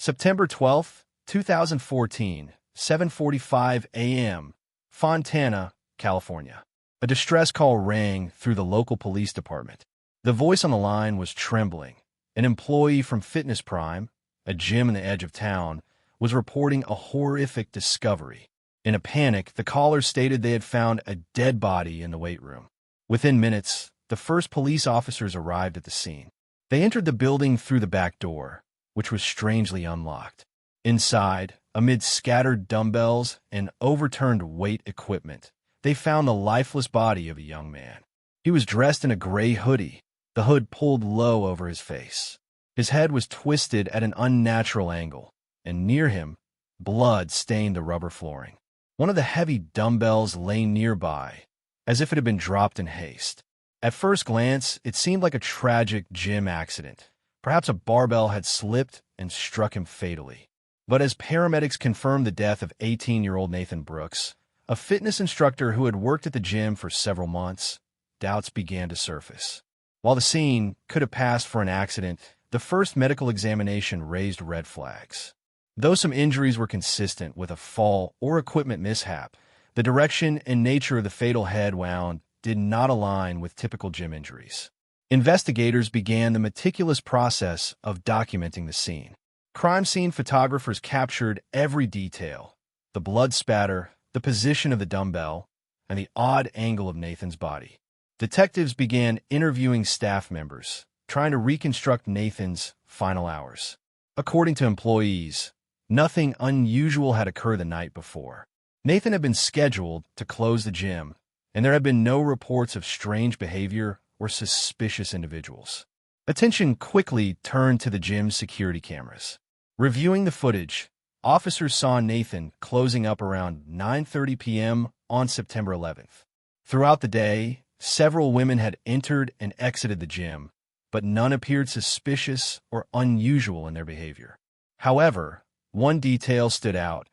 September 12, 2014, 7:45 a.m., Fontana, California. A distress call rang through the local police department. The voice on the line was trembling. An employee from Fitness Prime, a gym in the edge of town, was reporting a horrific discovery. In a panic, the caller stated they had found a dead body in the weight room. Within minutes, the first police officers arrived at the scene. They entered the building through the back door, which was strangely unlocked. Inside, amid scattered dumbbells and overturned weight equipment, they found the lifeless body of a young man. He was dressed in a gray hoodie, the hood pulled low over his face. His head was twisted at an unnatural angle, and near him, blood stained the rubber flooring. One of the heavy dumbbells lay nearby, as if it had been dropped in haste. At first glance, it seemed like a tragic gym accident. Perhaps a barbell had slipped and struck him fatally. But as paramedics confirmed the death of 18-year-old Nathan Brooks, a fitness instructor who had worked at the gym for several months, doubts began to surface. While the scene could have passed for an accident, the first medical examination raised red flags. Though some injuries were consistent with a fall or equipment mishap, the direction and nature of the fatal head wound did not align with typical gym injuries. Investigators began the meticulous process of documenting the scene. Crime scene photographers captured every detail: the blood spatter, the position of the dumbbell, and the odd angle of Nathan's body. Detectives began interviewing staff members, trying to reconstruct Nathan's final hours. According to employees, nothing unusual had occurred the night before. Nathan had been scheduled to close the gym, and there had been no reports of strange behavior or suspicious individuals. Attention quickly turned to the gym's security cameras. Reviewing the footage, officers saw Nathan closing up around 9:30 p.m. on September 11th. Throughout the day, several women had entered and exited the gym, but none appeared suspicious or unusual in their behavior. However, one detail stood out.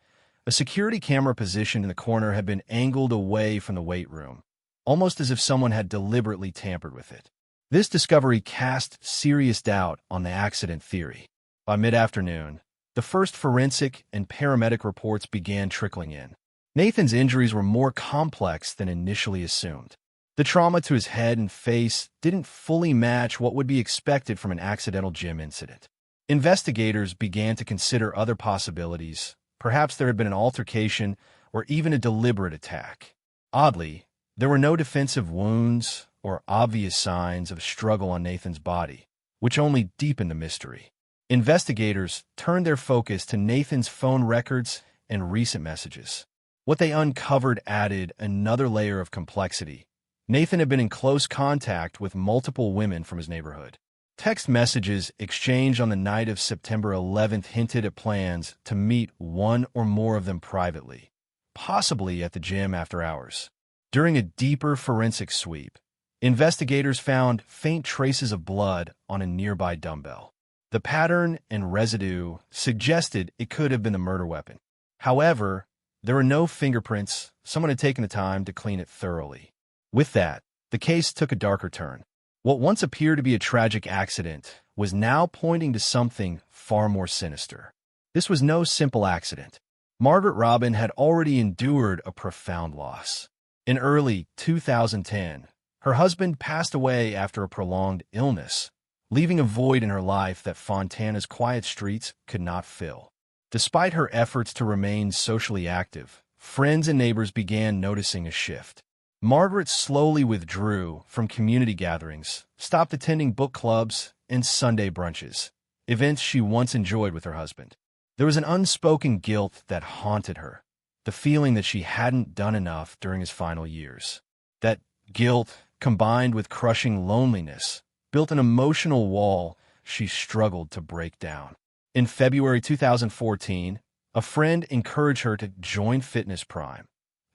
A security camera positioned in the corner had been angled away from the weight room, almost as if someone had deliberately tampered with it. This discovery cast serious doubt on the accident theory. By mid-afternoon, the first forensic and paramedic reports began trickling in. Nathan's injuries were more complex than initially assumed. The trauma to his head and face didn't fully match what would be expected from an accidental gym incident. Investigators began to consider other possibilities. Perhaps there had been an altercation or even a deliberate attack. Oddly, there were no defensive wounds or obvious signs of struggle on Nathan's body, which only deepened the mystery. Investigators turned their focus to Nathan's phone records and recent messages. What they uncovered added another layer of complexity. Nathan had been in close contact with multiple women from his neighborhood. Text messages exchanged on the night of September 11th hinted at plans to meet one or more of them privately, possibly at the gym after hours. During a deeper forensic sweep, investigators found faint traces of blood on a nearby dumbbell. The pattern and residue suggested it could have been the murder weapon. However, there were no fingerprints. Someone had taken the time to clean it thoroughly. With that, the case took a darker turn. What once appeared to be a tragic accident was now pointing to something far more sinister. This was no simple accident. Margaret Robin had already endured a profound loss. In early 2010, her husband passed away after a prolonged illness, leaving a void in her life that Fontana's quiet streets could not fill. Despite her efforts to remain socially active, friends and neighbors began noticing a shift. Margaret slowly withdrew from community gatherings, stopped attending book clubs and Sunday brunches, events she once enjoyed with her husband. There was an unspoken guilt that haunted her, the feeling that she hadn't done enough during his final years. That guilt, combined with crushing loneliness, built an emotional wall she struggled to break down. In February 2014, a friend encouraged her to join Fitness Prime,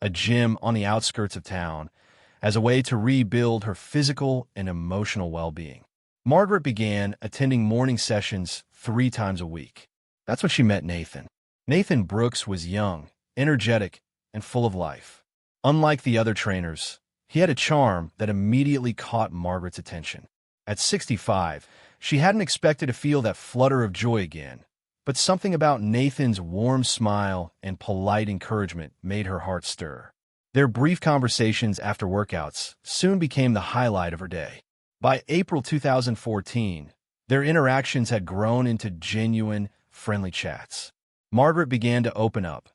a gym on the outskirts of town, as a way to rebuild her physical and emotional well-being. Margaret began attending morning sessions 3 times a week. That's when she met Nathan. Nathan Brooks was young, energetic, and full of life. Unlike the other trainers, he had a charm that immediately caught Margaret's attention. At 65, she hadn't expected to feel that flutter of joy again, but something about Nathan's warm smile and polite encouragement made her heart stir. Their brief conversations after workouts soon became the highlight of her day. By April 2014, their interactions had grown into genuine, friendly chats. Margaret began to open up,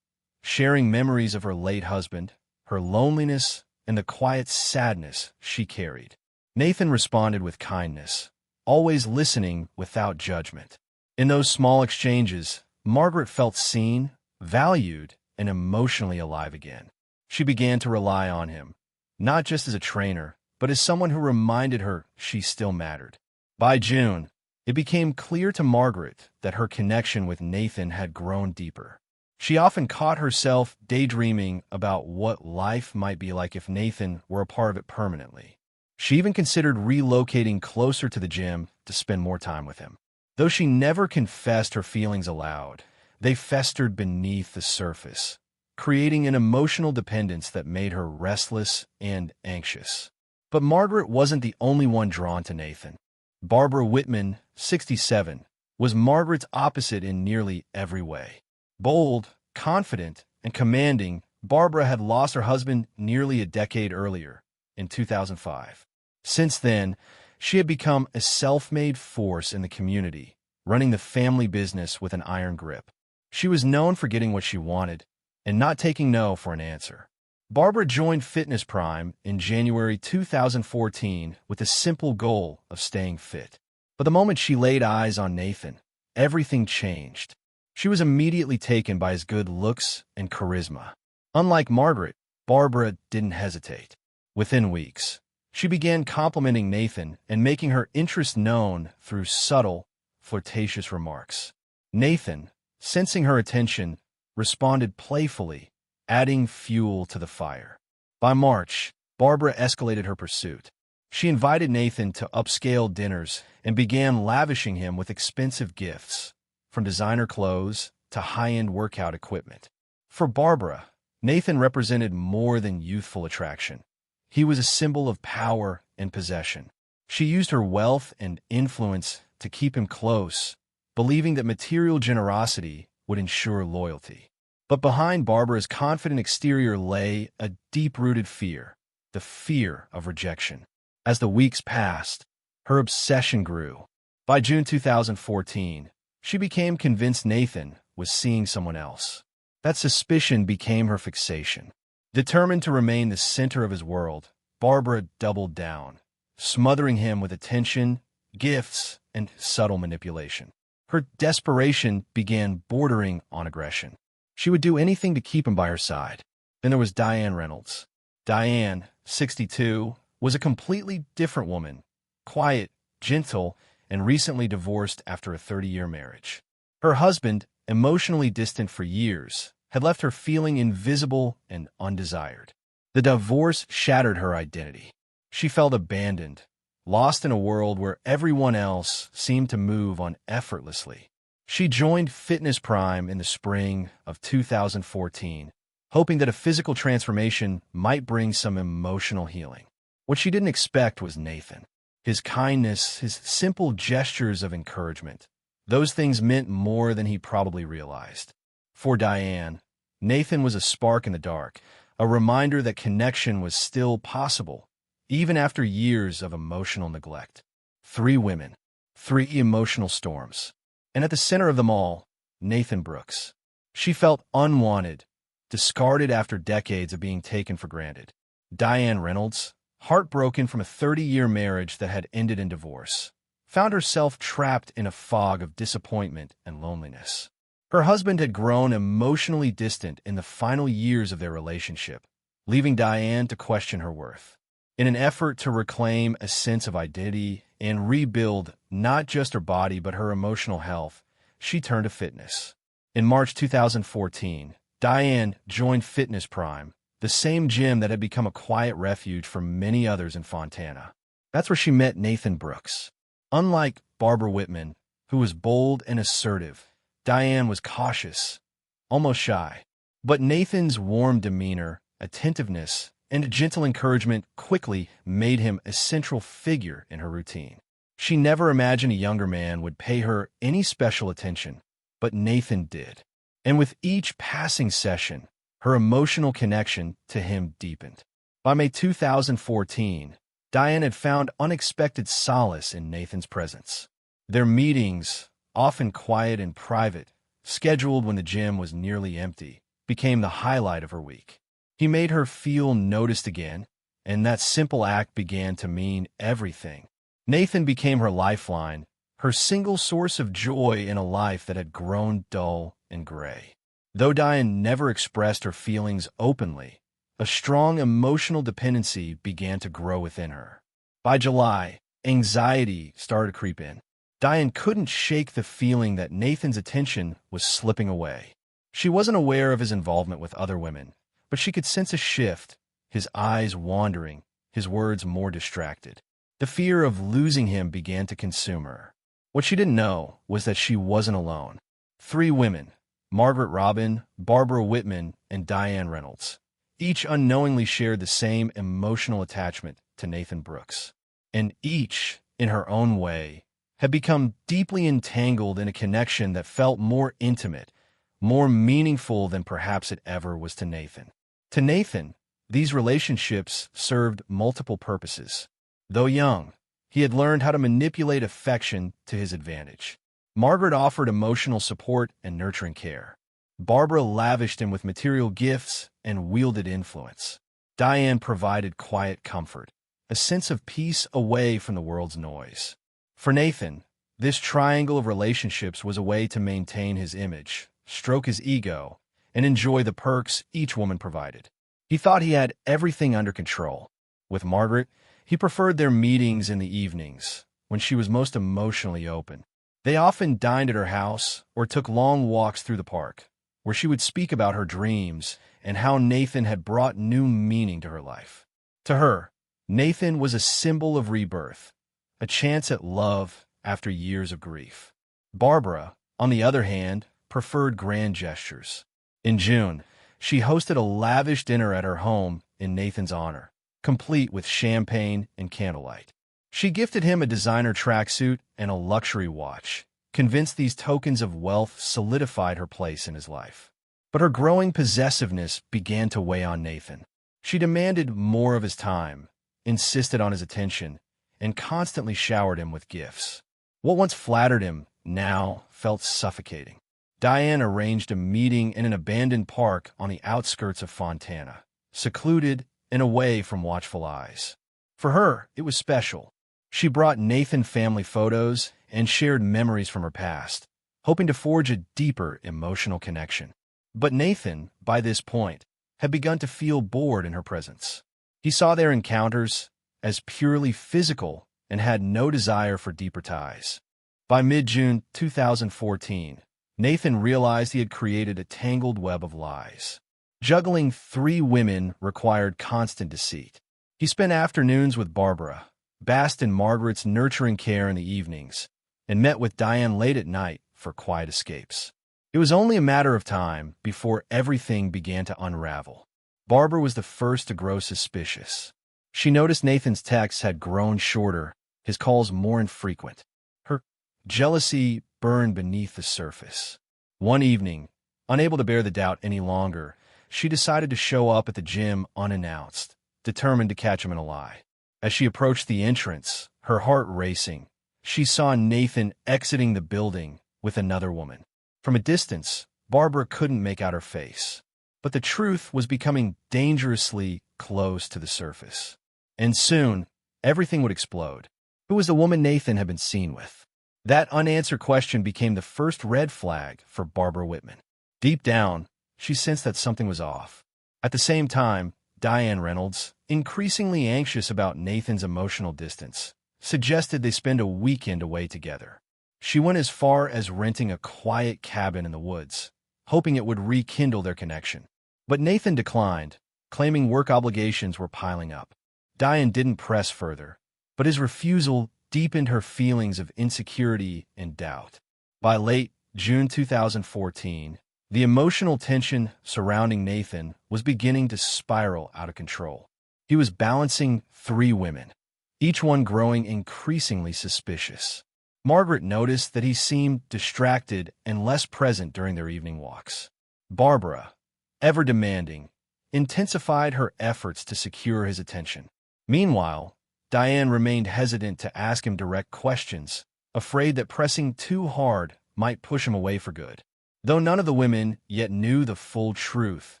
sharing memories of her late husband, her loneliness, and the quiet sadness she carried. Nathan responded with kindness, always listening without judgment. In those small exchanges, Margaret felt seen, valued, and emotionally alive again. She began to rely on him, not just as a trainer, but as someone who reminded her she still mattered. By June, it became clear to Margaret that her connection with Nathan had grown deeper. She often caught herself daydreaming about what life might be like if Nathan were a part of it permanently. She even considered relocating closer to the gym to spend more time with him. Though she never confessed her feelings aloud, they festered beneath the surface, creating an emotional dependence that made her restless and anxious. But Margaret wasn't the only one drawn to Nathan. Barbara Whitman, 67, was Margaret's opposite in nearly every way. Bold, confident, and commanding, Barbara had lost her husband nearly a decade earlier, in 2005. Since then, she had become a self-made force in the community, running the family business with an iron grip. She was known for getting what she wanted and not taking no for an answer. Barbara joined Fitness Prime in January 2014 with the simple goal of staying fit. But the moment she laid eyes on Nathan, everything changed. She was immediately taken by his good looks and charisma. Unlike Margaret, Barbara didn't hesitate. Within weeks, she began complimenting Nathan and making her interest known through subtle, flirtatious remarks. Nathan, sensing her attention, responded playfully, adding fuel to the fire. By March, Barbara escalated her pursuit. She invited Nathan to upscale dinners and began lavishing him with expensive gifts, from designer clothes to high-end workout equipment. For Barbara, Nathan represented more than youthful attraction. He was a symbol of power and possession. She used her wealth and influence to keep him close, believing that material generosity would ensure loyalty. But behind Barbara's confident exterior lay a deep-rooted fear, the fear of rejection. As the weeks passed, her obsession grew. By June 2014, she became convinced Nathan was seeing someone else. That suspicion became her fixation. Determined to remain the center of his world, Barbara doubled down, smothering him with attention, gifts, and subtle manipulation. Her desperation began bordering on aggression. She would do anything to keep him by her side. Then there was Diane Reynolds. Diane, 62, was a completely different woman, quiet, gentle, and recently divorced after a 30-year marriage. Her husband, emotionally distant for years, had left her feeling invisible and undesired. The divorce shattered her identity. She felt abandoned, lost in a world where everyone else seemed to move on effortlessly. She joined Fitness Prime in the spring of 2014, hoping that a physical transformation might bring some emotional healing. What she didn't expect was Nathan. His kindness, his simple gestures of encouragement, those things meant more than he probably realized. For Diane, Nathan was a spark in the dark, a reminder that connection was still possible, even after years of emotional neglect. 3 women, 3 emotional storms. And at the center of them all, Nathan Brooks. She felt unwanted, discarded after decades of being taken for granted. Diane Reynolds, heartbroken from a 30-year marriage that had ended in divorce, found herself trapped in a fog of disappointment and loneliness. Her husband had grown emotionally distant in the final years of their relationship, leaving Diane to question her worth. In an effort to reclaim a sense of identity and rebuild not just her body but her emotional health, she turned to fitness. In March 2014, Diane joined Fitness Prime, the same gym that had become a quiet refuge for many others in Fontana. That's where she met Nathan Brooks. Unlike Barbara Whitman, who was bold and assertive, Diane was cautious, almost shy. But Nathan's warm demeanor, attentiveness, and gentle encouragement quickly made him a central figure in her routine. She never imagined a younger man would pay her any special attention. but Nathan did. And with each passing session, her emotional connection to him deepened. By May 2014, Diane had found unexpected solace in Nathan's presence. Their meetings, often quiet and private, scheduled when the gym was nearly empty, became the highlight of her week. He made her feel noticed again, and that simple act began to mean everything. Nathan became her lifeline, her single source of joy in a life that had grown dull and gray. Though Diane never expressed her feelings openly, a strong emotional dependency began to grow within her. By July, anxiety started to creep in. Diane couldn't shake the feeling that Nathan's attention was slipping away. She wasn't aware of his involvement with other women, but she could sense a shift, his eyes wandering, his words more distracted. The fear of losing him began to consume her. What she didn't know was that she wasn't alone. 3 women, Margaret Robin, Barbara Whitman, and Diane Reynolds, each unknowingly shared the same emotional attachment to Nathan Brooks. And each, in her own way, had become deeply entangled in a connection that felt more intimate, more meaningful than perhaps it ever was to Nathan. To Nathan, these relationships served multiple purposes. Though young, he had learned how to manipulate affection to his advantage. Margaret offered emotional support and nurturing care. Barbara lavished him with material gifts and wielded influence. Diane provided quiet comfort, a sense of peace away from the world's noise. For Nathan, this triangle of relationships was a way to maintain his image, stroke his ego, and enjoy the perks each woman provided. He thought he had everything under control. With Margaret, he preferred their meetings in the evenings, when she was most emotionally open. They often dined at her house or took long walks through the park, where she would speak about her dreams and how Nathan had brought new meaning to her life. To her, Nathan was a symbol of rebirth, a chance at love after years of grief. Barbara, on the other hand, preferred grand gestures. In June, she hosted a lavish dinner at her home in Nathan's honor, complete with champagne and candlelight. She gifted him a designer tracksuit and a luxury watch, convinced these tokens of wealth solidified her place in his life. But her growing possessiveness began to weigh on Nathan. She demanded more of his time, insisted on his attention, and constantly showered him with gifts. What once flattered him now felt suffocating. Diane arranged a meeting in an abandoned park on the outskirts of Fontana, secluded and away from watchful eyes. For her, it was special. She brought Nathan family photos and shared memories from her past, hoping to forge a deeper emotional connection. But Nathan, by this point, had begun to feel bored in her presence. He saw their encounters as purely physical and had no desire for deeper ties. By mid-June 2014, Nathan realized he had created a tangled web of lies. Juggling 3 women required constant deceit. He spent afternoons with Barbara, basked in Margaret's nurturing care in the evenings, and met with Diane late at night for quiet escapes. It was only a matter of time before everything began to unravel. Barbara was the first to grow suspicious. She noticed Nathan's texts had grown shorter, his calls more infrequent. Her jealousy burned beneath the surface. One evening, unable to bear the doubt any longer, she decided to show up at the gym unannounced, determined to catch him in a lie. As she approached the entrance, her heart racing, she saw Nathan exiting the building with another woman. From a distance, Barbara couldn't make out her face, but the truth was becoming dangerously close to the surface. And soon, everything would explode. Who was the woman Nathan had been seen with? That unanswered question became the first red flag for Barbara Whitman. Deep down, she sensed that something was off. At the same time, Diane Reynolds, increasingly anxious about Nathan's emotional distance, suggested they spend a weekend away together. She went as far as renting a quiet cabin in the woods, hoping it would rekindle their connection. But Nathan declined, claiming work obligations were piling up. Diane didn't press further, but his refusal deepened her feelings of insecurity and doubt. By late June 2014, the emotional tension surrounding Nathan was beginning to spiral out of control. He was balancing 3 women, each one growing increasingly suspicious. Margaret noticed that he seemed distracted and less present during their evening walks. Barbara, ever demanding, intensified her efforts to secure his attention. Meanwhile, Diane remained hesitant to ask him direct questions, afraid that pressing too hard might push him away for good. Though none of the women yet knew the full truth,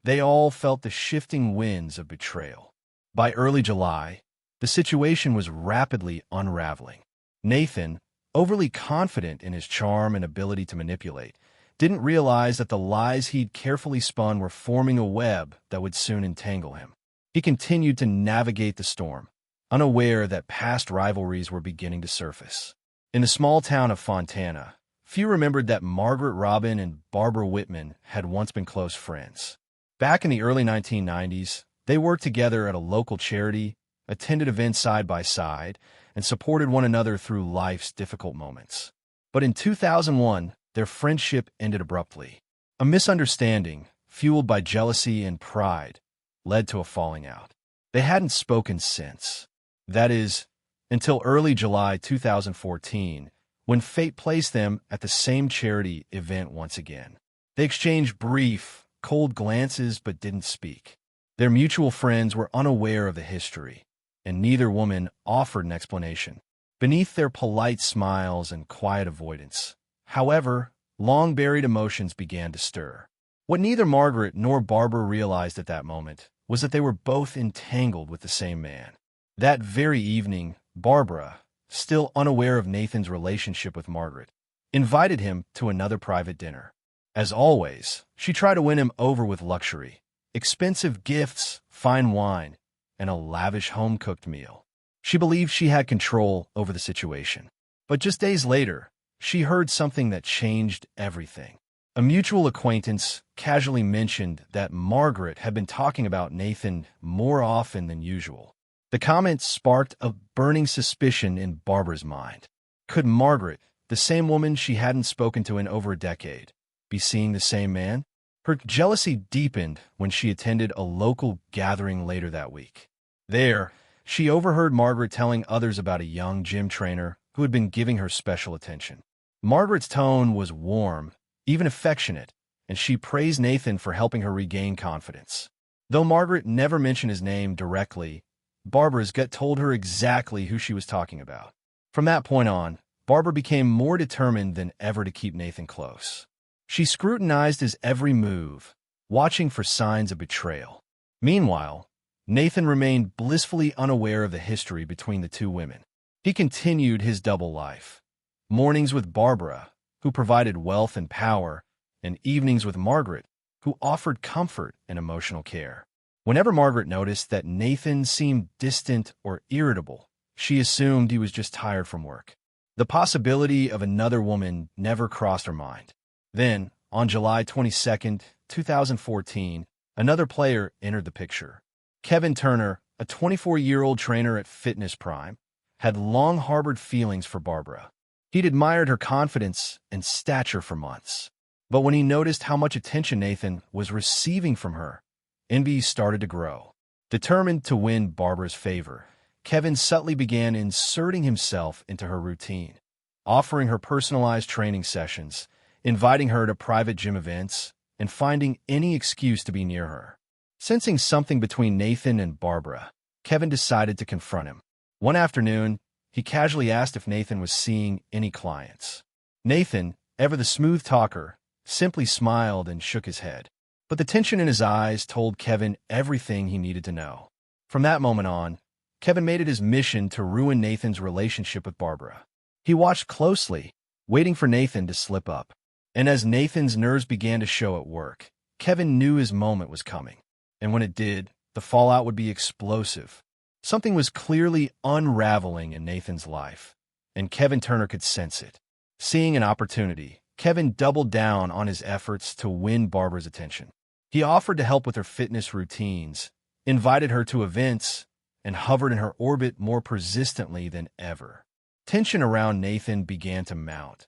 they all felt the shifting winds of betrayal. By early July, the situation was rapidly unraveling. Nathan, overly confident in his charm and ability to manipulate, didn't realize that the lies he'd carefully spun were forming a web that would soon entangle him. He continued to navigate the storm, unaware that past rivalries were beginning to surface. In the small town of Fontana, few remembered that Margaret Robin and Barbara Whitman had once been close friends. Back in the early 1990s, they worked together at a local charity, attended events side by side, and supported one another through life's difficult moments. But in 2001, their friendship ended abruptly. A misunderstanding, fueled by jealousy and pride, led to a falling out. They hadn't spoken since. That is, until early July 2014, when fate placed them at the same charity event once again. They exchanged brief, cold glances but didn't speak. Their mutual friends were unaware of the history, and neither woman offered an explanation. Beneath their polite smiles and quiet avoidance, however, long-buried emotions began to stir. What neither Margaret nor Barbara realized at that moment was that they were both entangled with the same man. That very evening, Barbara, still unaware of Nathan's relationship with Margaret, invited him to another private dinner. As always, she tried to win him over with luxury, expensive gifts, fine wine, and a lavish home-cooked meal. She believed she had control over the situation. But just days later, she heard something that changed everything. A mutual acquaintance casually mentioned that Margaret had been talking about Nathan more often than usual. The comment sparked a burning suspicion in Barbara's mind. Could Margaret, the same woman she hadn't spoken to in over a decade, be seeing the same man? Her jealousy deepened when she attended a local gathering later that week. There, she overheard Margaret telling others about a young gym trainer who had been giving her special attention. Margaret's tone was warm, even affectionate, and she praised Nathan for helping her regain confidence. Though Margaret never mentioned his name directly, Barbara's gut told her exactly who she was talking about. From that point on, Barbara became more determined than ever to keep Nathan close. She scrutinized his every move, watching for signs of betrayal. Meanwhile, Nathan remained blissfully unaware of the history between the two women. He continued his double life. Mornings with Barbara, who provided wealth and power, and evenings with Margaret, who offered comfort and emotional care. Whenever Margaret noticed that Nathan seemed distant or irritable, she assumed he was just tired from work. The possibility of another woman never crossed her mind. Then, on July 22, 2014, another player entered the picture. Kevin Turner, a 24-year-old trainer at Fitness Prime, had long harbored feelings for Barbara. He'd admired her confidence and stature for months. But when he noticed how much attention Nathan was receiving from her, envy started to grow. Determined to win Barbara's favor, Kevin subtly began inserting himself into her routine, offering her personalized training sessions, inviting her to private gym events, and finding any excuse to be near her. Sensing something between Nathan and Barbara, Kevin decided to confront him. One afternoon, he casually asked if Nathan was seeing any clients. Nathan, ever the smooth talker, simply smiled and shook his head. But the tension in his eyes told Kevin everything he needed to know. From that moment on, Kevin made it his mission to ruin Nathan's relationship with Barbara. He watched closely, waiting for Nathan to slip up. And as Nathan's nerves began to show at work, Kevin knew his moment was coming. And when it did, the fallout would be explosive. Something was clearly unraveling in Nathan's life, and Kevin Turner could sense it. Seeing an opportunity, Kevin doubled down on his efforts to win Barbara's attention. He offered to help with her fitness routines, invited her to events, and hovered in her orbit more persistently than ever. Tension around Nathan began to mount,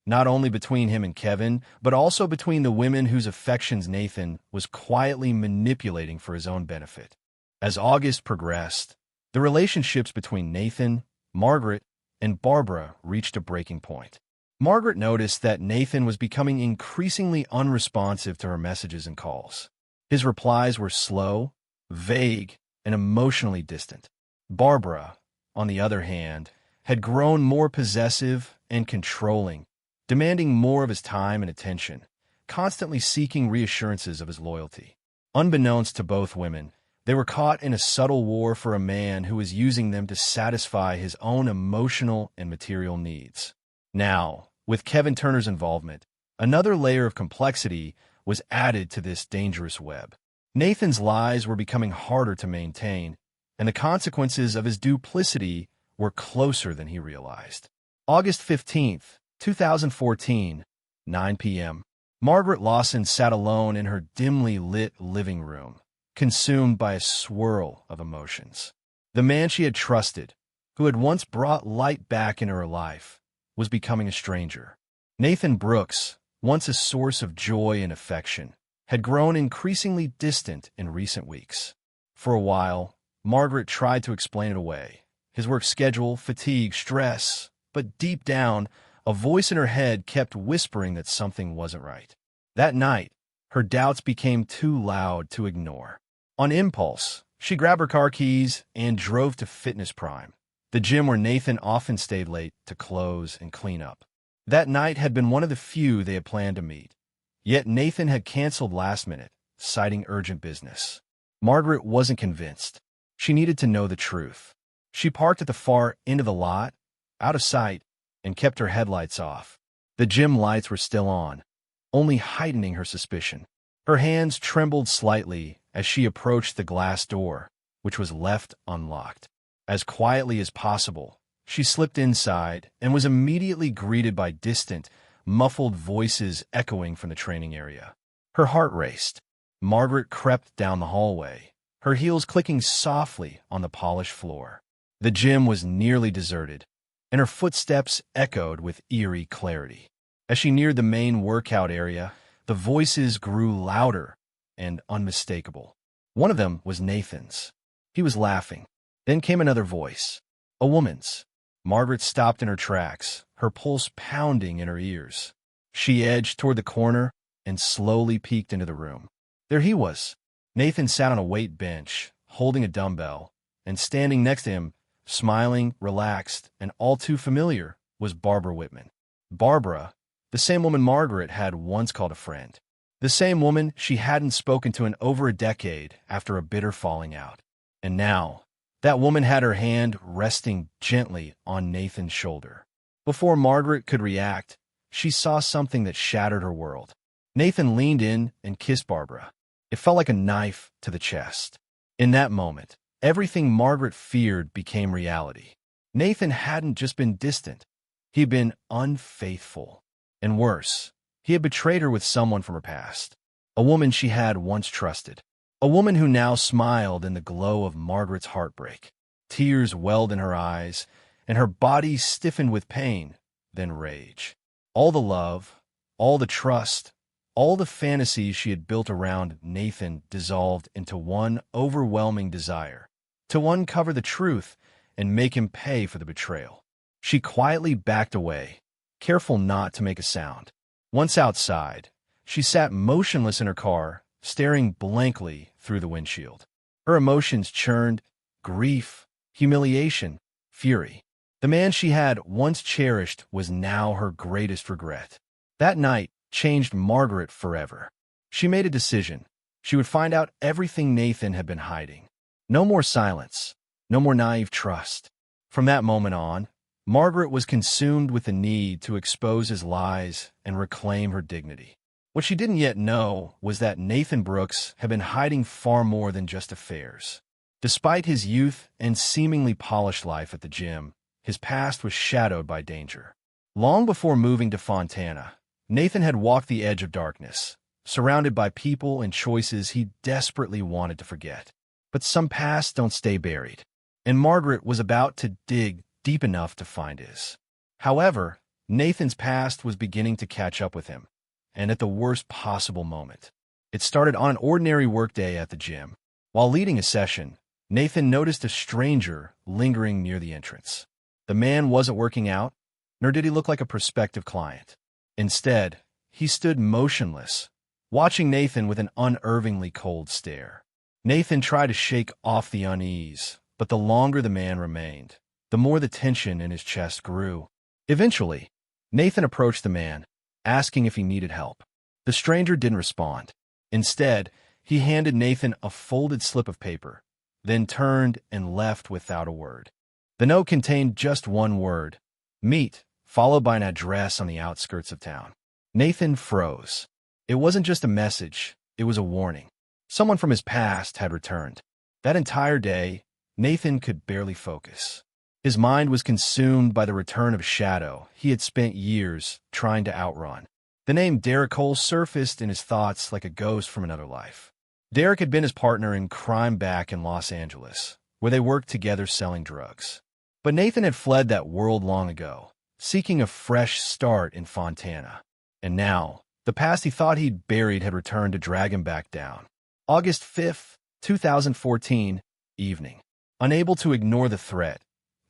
not only between him and Kevin, but also between the women whose affections Nathan was quietly manipulating for his own benefit. As August progressed, the relationships between Nathan, Margaret, and Barbara reached a breaking point. Margaret noticed that Nathan was becoming increasingly unresponsive to her messages and calls. His replies were slow, vague, and emotionally distant. Barbara, on the other hand, had grown more possessive and controlling, demanding more of his time and attention, constantly seeking reassurances of his loyalty. Unbeknownst to both women, they were caught in a subtle war for a man who was using them to satisfy his own emotional and material needs. Now, with Kevin Turner's involvement, another layer of complexity was added to this dangerous web. Nathan's lies were becoming harder to maintain, and the consequences of his duplicity were closer than he realized. August 15th, 2014, 9 p.m. Margaret Lawson sat alone in her dimly lit living room, consumed by a swirl of emotions. The man she had trusted, who had once brought light back into her life, was becoming a stranger. Nathan Brooks, once a source of joy and affection, had grown increasingly distant in recent weeks. For a while, Margaret tried to explain it away. His work schedule, fatigue, stress, but deep down, a voice in her head kept whispering that something wasn't right. That night, her doubts became too loud to ignore. On impulse, she grabbed her car keys and drove to Fitness Prime, the gym where Nathan often stayed late to close and clean up. That night had been one of the few they had planned to meet. Yet Nathan had canceled last minute, citing urgent business. Margaret wasn't convinced. She needed to know the truth. She parked at the far end of the lot, out of sight, and kept her headlights off. The gym lights were still on, only heightening her suspicion. Her hands trembled slightly as she approached the glass door, which was left unlocked. As quietly as possible, she slipped inside and was immediately greeted by distant, muffled voices echoing from the training area. Her heart raced. Margaret crept down the hallway, her heels clicking softly on the polished floor. The gym was nearly deserted, and her footsteps echoed with eerie clarity. As she neared the main workout area, the voices grew louder and unmistakable. One of them was Nathan's. He was laughing. Then came another voice, a woman's. Margaret stopped in her tracks, her pulse pounding in her ears. She edged toward the corner and slowly peeked into the room. There he was. Nathan sat on a weight bench, holding a dumbbell, and standing next to him, smiling, relaxed, and all too familiar, was Barbara Whitman. Barbara, the same woman Margaret had once called a friend. The same woman she hadn't spoken to in over a decade after a bitter falling out. And now, that woman had her hand resting gently on Nathan's shoulder. Before Margaret could react, she saw something that shattered her world. Nathan leaned in and kissed Barbara. It felt like a knife to the chest. In that moment, everything Margaret feared became reality. Nathan hadn't just been distant. He'd been unfaithful. And worse, he had betrayed her with someone from her past. A woman she had once trusted. A woman who now smiled in the glow of Margaret's heartbreak. Tears welled in her eyes, and her body stiffened with pain, then rage. All the love, all the trust, all the fantasies she had built around Nathan dissolved into one overwhelming desire, to uncover the truth and make him pay for the betrayal. She quietly backed away, careful not to make a sound. Once outside, she sat motionless in her car, staring blankly through the windshield. Her emotions churned: grief, humiliation, fury. The man she had once cherished was now her greatest regret. That night changed Margaret forever. She made a decision. She would find out everything Nathan had been hiding. No more silence, no more naive trust. From that moment on, Margaret was consumed with the need to expose his lies and reclaim her dignity. What she didn't yet know was that Nathan Brooks had been hiding far more than just affairs. Despite his youth and seemingly polished life at the gym, his past was shadowed by danger. Long before moving to Fontana, Nathan had walked the edge of darkness, surrounded by people and choices he desperately wanted to forget. But some pasts don't stay buried, and Margaret was about to dig deep enough to find his. However, Nathan's past was beginning to catch up with him, and at the worst possible moment. It started on an ordinary workday at the gym. While leading a session, Nathan noticed a stranger lingering near the entrance. The man wasn't working out, nor did he look like a prospective client. Instead, he stood motionless, watching Nathan with an unnervingly cold stare. Nathan tried to shake off the unease, but the longer the man remained, the more the tension in his chest grew. Eventually, Nathan approached the man, asking if he needed help. The stranger didn't respond. Instead, he handed Nathan a folded slip of paper, then turned and left without a word. The note contained just one word, meet, followed by an address on the outskirts of town. Nathan froze. It wasn't just a message, it was a warning. Someone from his past had returned. That entire day, Nathan could barely focus. His mind was consumed by the return of a shadow he had spent years trying to outrun. The name Derek Cole surfaced in his thoughts like a ghost from another life. Derek had been his partner in crime back in Los Angeles, where they worked together selling drugs. But Nathan had fled that world long ago, seeking a fresh start in Fontana. And now, the past he thought he'd buried had returned to drag him back down. August 5th, 2014, evening. Unable to ignore the threat,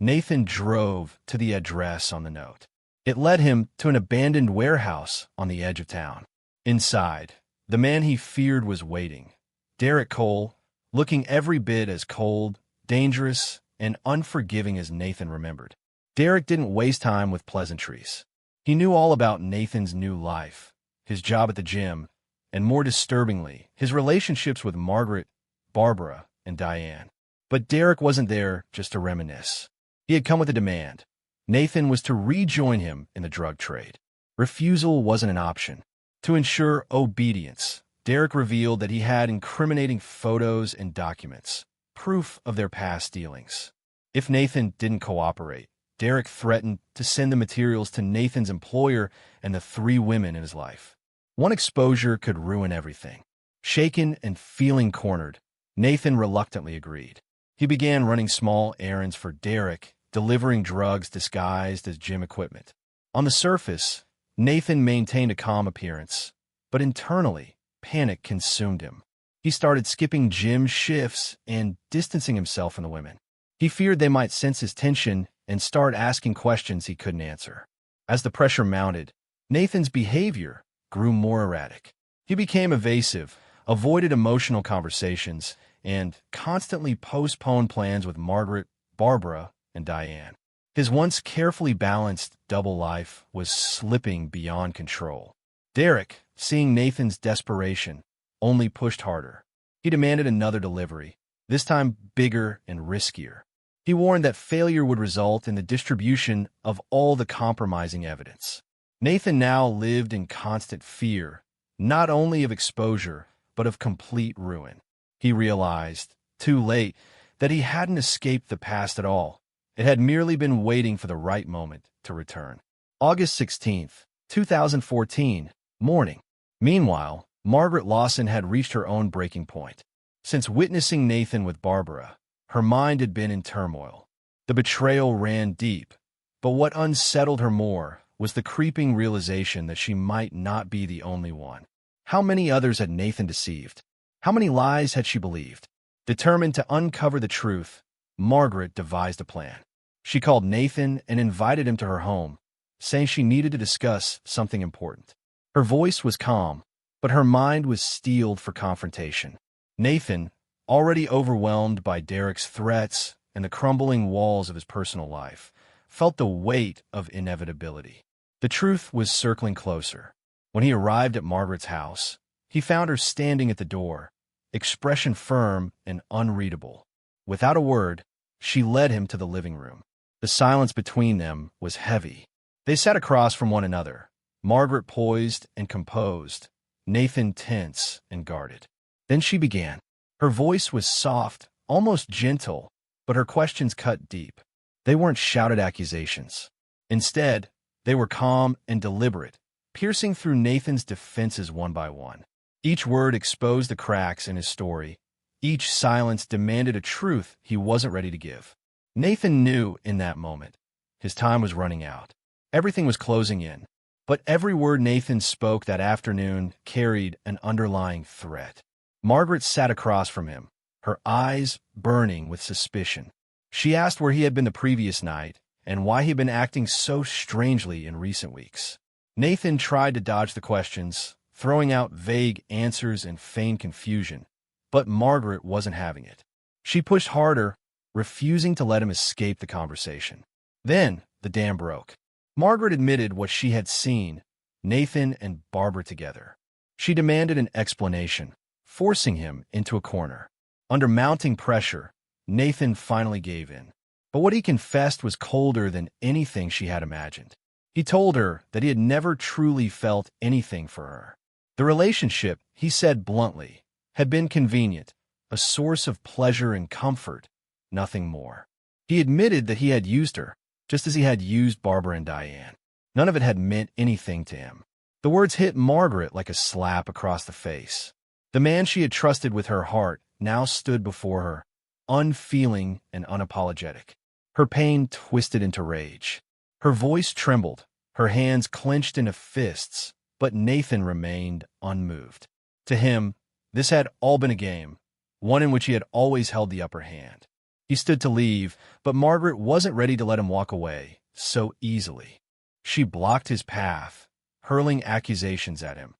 Nathan drove to the address on the note. It led him to an abandoned warehouse on the edge of town. Inside, the man he feared was waiting. Derek Cole, looking every bit as cold, dangerous, and unforgiving as Nathan remembered. Derek didn't waste time with pleasantries. He knew all about Nathan's new life, his job at the gym, and more disturbingly, his relationships with Margaret, Barbara, and Diane. But Derek wasn't there just to reminisce. He had come with a demand. Nathan was to rejoin him in the drug trade. Refusal wasn't an option. To ensure obedience, Derek revealed that he had incriminating photos and documents, proof of their past dealings. If Nathan didn't cooperate, Derek threatened to send the materials to Nathan's employer and the 3 women in his life. One exposure could ruin everything. Shaken and feeling cornered, Nathan reluctantly agreed. He began running small errands for Derek, delivering drugs disguised as gym equipment. On the surface, Nathan maintained a calm appearance, but internally, panic consumed him. He started skipping gym shifts and distancing himself from the women. He feared they might sense his tension and start asking questions he couldn't answer. As the pressure mounted, Nathan's behavior grew more erratic. He became evasive, avoided emotional conversations, and constantly postponed plans with Margaret, Barbara, and Diane. His once carefully balanced double life was slipping beyond control. Derek, seeing Nathan's desperation, only pushed harder. He demanded another delivery, this time bigger and riskier. He warned that failure would result in the distribution of all the compromising evidence. Nathan now lived in constant fear, not only of exposure, but of complete ruin. He realized, too late, that he hadn't escaped the past at all. It had merely been waiting for the right moment to return. August 16th, 2014, morning. Meanwhile, Margaret Lawson had reached her own breaking point. Since witnessing Nathan with Barbara, her mind had been in turmoil. The betrayal ran deep, but what unsettled her more was the creeping realization that she might not be the only one. How many others had Nathan deceived? How many lies had she believed? Determined to uncover the truth, Margaret devised a plan. She called Nathan and invited him to her home, saying she needed to discuss something important. Her voice was calm, but her mind was steeled for confrontation. Nathan, already overwhelmed by Derek's threats and the crumbling walls of his personal life, felt the weight of inevitability. The truth was circling closer. When he arrived at Margaret's house, he found her standing at the door, expression firm and unreadable. Without a word, she led him to the living room. The silence between them was heavy. They sat across from one another, Margaret poised and composed, Nathan tense and guarded. Then she began. Her voice was soft, almost gentle, but her questions cut deep. They weren't shouted accusations. Instead, they were calm and deliberate, piercing through Nathan's defenses one by one. Each word exposed the cracks in his story. Each silence demanded a truth he wasn't ready to give. Nathan knew in that moment. His time was running out. Everything was closing in. But every word Nathan spoke that afternoon carried an underlying threat. Margaret sat across from him, her eyes burning with suspicion. She asked where he had been the previous night and why he'd been acting so strangely in recent weeks. Nathan tried to dodge the questions, throwing out vague answers and feigned confusion, but Margaret wasn't having it. She pushed harder, refusing to let him escape the conversation. Then the dam broke. Margaret admitted what she had seen, Nathan and Barbara together. She demanded an explanation, forcing him into a corner. Under mounting pressure, Nathan finally gave in. But what he confessed was colder than anything she had imagined. He told her that he had never truly felt anything for her. The relationship, he said bluntly, had been convenient, a source of pleasure and comfort, nothing more. He admitted that he had used her, just as he had used Barbara and Diane. None of it had meant anything to him. The words hit Margaret like a slap across the face. The man she had trusted with her heart now stood before her, unfeeling and unapologetic. Her pain twisted into rage. Her voice trembled, her hands clenched into fists, but Nathan remained unmoved. To him, this had all been a game, one in which he had always held the upper hand. He stood to leave, but Margaret wasn't ready to let him walk away so easily. She blocked his path, hurling accusations at him,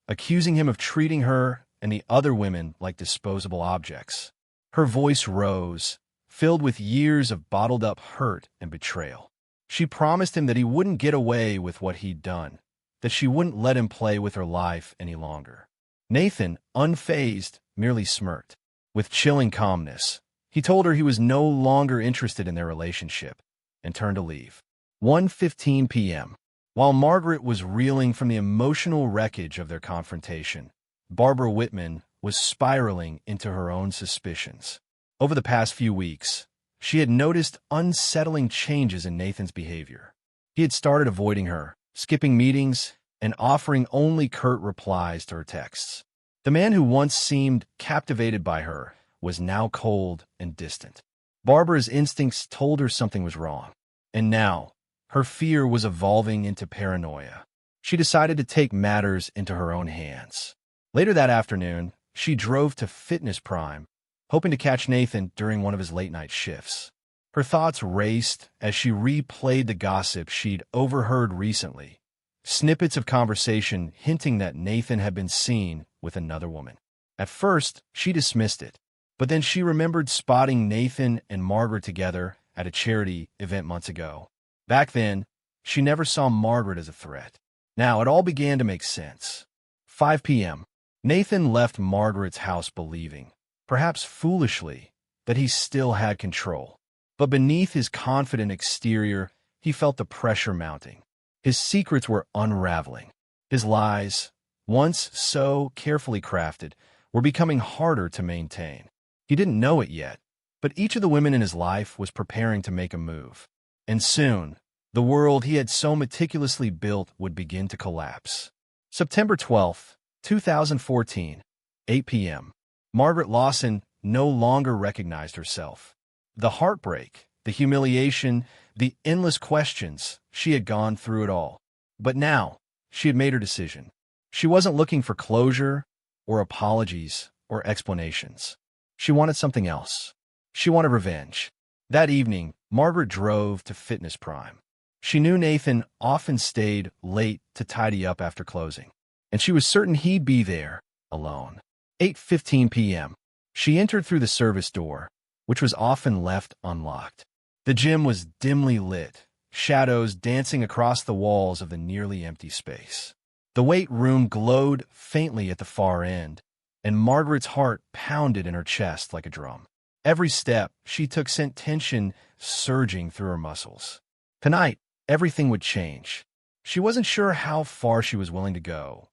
accusing him of treating her and the other women like disposable objects. Her voice rose, filled with years of bottled-up hurt and betrayal. She promised him that he wouldn't get away with what he'd done, that she wouldn't let him play with her life any longer. Nathan, unfazed, merely smirked. With chilling calmness, he told her he was no longer interested in their relationship and turned to leave. 1:15 p.m. While Margaret was reeling from the emotional wreckage of their confrontation, Barbara Whitman was spiraling into her own suspicions. Over the past few weeks, she had noticed unsettling changes in Nathan's behavior. He had started avoiding her, skipping meetings, and offering only curt replies to her texts. The man who once seemed captivated by her was now cold and distant. Barbara's instincts told her something was wrong, and now her fear was evolving into paranoia. She decided to take matters into her own hands. Later that afternoon, she drove to Fitness Prime, hoping to catch Nathan during one of his late-night shifts. Her thoughts raced as she replayed the gossip she'd overheard recently, snippets of conversation hinting that Nathan had been seen with another woman. At first, she dismissed it, but then she remembered spotting Nathan and Margaret together at a charity event months ago. Back then, she never saw Margaret as a threat. Now, it all began to make sense. 5 p.m. Nathan left Margaret's house believing, perhaps foolishly, that he still had control. But beneath his confident exterior, he felt the pressure mounting. His secrets were unraveling. His lies, once so carefully crafted, were becoming harder to maintain. He didn't know it yet, but each of the women in his life was preparing to make a move. And soon, the world he had so meticulously built would begin to collapse. September 12, 2014, 8 p.m. Margaret Lawson no longer recognized herself. The heartbreak, the humiliation, the endless questions, she had gone through it all. But now, she had made her decision. She wasn't looking for closure, or apologies, or explanations. She wanted something else. She wanted revenge. That evening, Margaret drove to Fitness Prime. She knew Nathan often stayed late to tidy up after closing, and she was certain he'd be there, alone. 8:15 p.m. She entered through the service door, which was often left unlocked. The gym was dimly lit, shadows dancing across the walls of the nearly empty space. The weight room glowed faintly at the far end, and Margaret's heart pounded in her chest like a drum. Every step she took sent tension surging through her muscles. Tonight, everything would change. She wasn't sure how far she was willing to go,